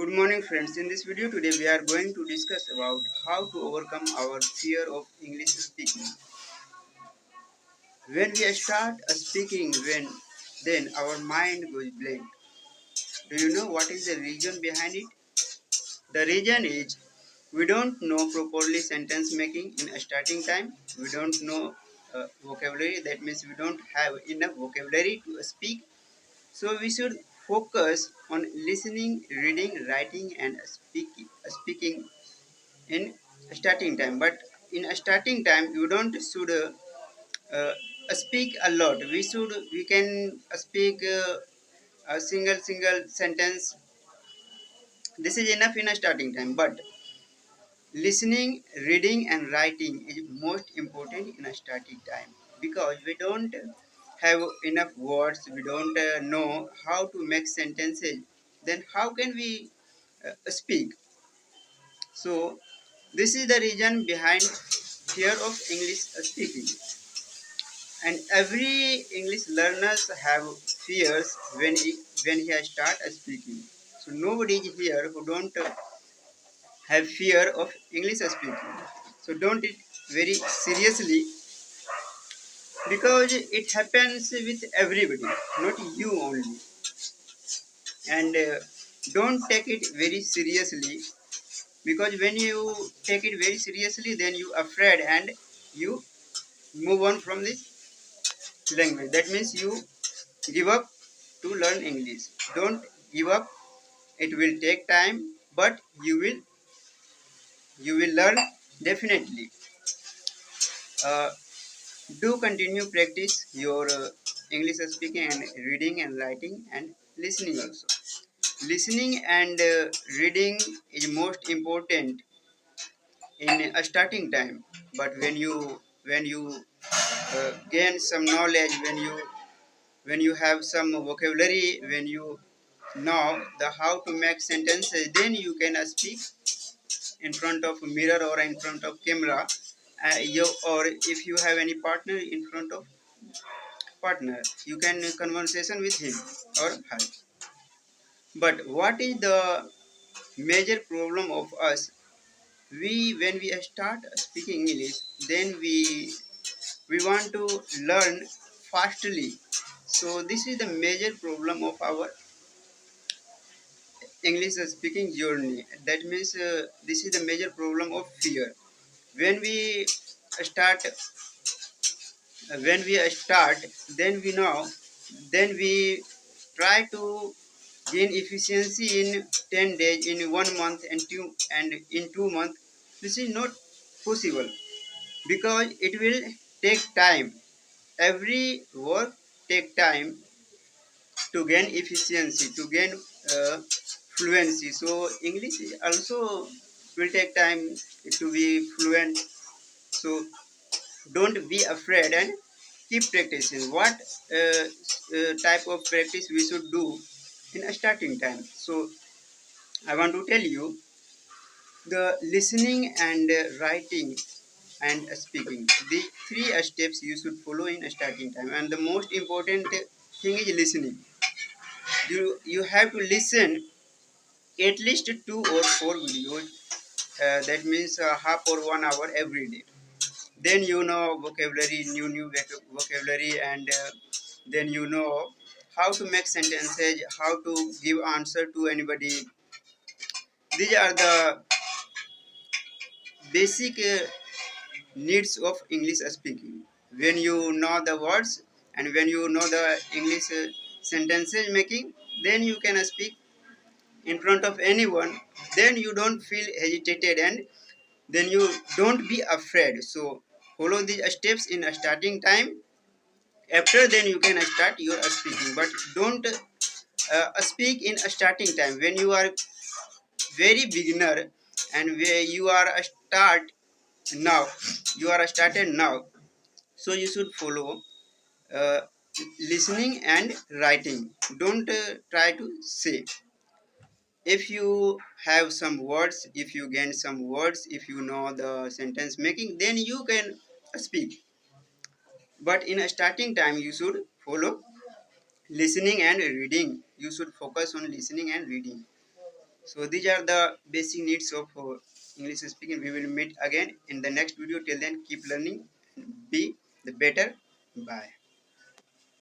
Good morning friends. In this video today we are going to discuss about how to overcome our fear of English speaking. When we start speaking then our mind goes blank. Do you know what is the reason behind it? The reason is we don't know properly sentence making in a starting time. We don't know vocabulary. That means we don't have enough vocabulary to speak. So we should focus on listening, reading, writing and speaking in starting time. But in a starting time you don't should uh, speak a lot. We can speak a single sentence. This is enough in a starting time, but listening, reading and writing is most important in a starting time, because we don't have enough words. We don't know how to make sentences. Then how can we speak? So this is the reason behind fear of English speaking. And every English learners have fears when he start speaking. So nobody is here who don't have fear of English speaking. So don't it very seriously, because it happens with everybody, not you only. And don't take it very seriously, because when you take it very seriously then you afraid and you move on from this language. That means you give up to learn English. Don't give up. It will take time, but you will learn definitely. Uh, do continue practice your English speaking and reading and writing and listening also. Listening and reading is most important in a starting time. But when you gain some knowledge, when you have some vocabulary, when you know the how to make sentences, then you can speak in front of a mirror or in front of camera. Or if you have any partner, in front of partner, you can conversation with him or her. But what is the major problem of us? We when we start speaking English, then we want to learn fastly. So this is the major problem of our English speaking journey. That means this is the major problem of fear. When we start, when we start, then we know, then we try to gain efficiency in 10 days, in 1 month, and in 2 months. This is not possible, because it will take time. Every work take time to gain efficiency, to gain fluency. So English is also will take time to be fluent. So don't be afraid and keep practicing. What type of practice we should do in a starting time? So I want to tell you the listening and writing and speaking. The three steps you should follow in a starting time, and the most important thing is listening. You have to listen at least 2 or 4 videos. That means half or 1 hour every day. Then you know vocabulary, new vocabulary, and then you know how to make sentences, how to give answer to anybody. These are the basic needs of English speaking. When you know the words and when you know the English sentences making, then you can speak in front of anyone. Then you don't feel hesitated, and then you don't be afraid. So follow these steps in a starting time. After then you can start your speaking, but don't speak in a starting time when you are very beginner, and where you are a start now, you are started now. So you should follow uh, listening and writing. Don't try to say. If you have some words, if you gain some words, if you know the sentence making, then you can speak. But in a starting time you should follow listening and reading. You should focus on listening and reading. So these are the basic needs of English speaking. We will meet again in the next video. Till then, keep learning, be the better. Bye.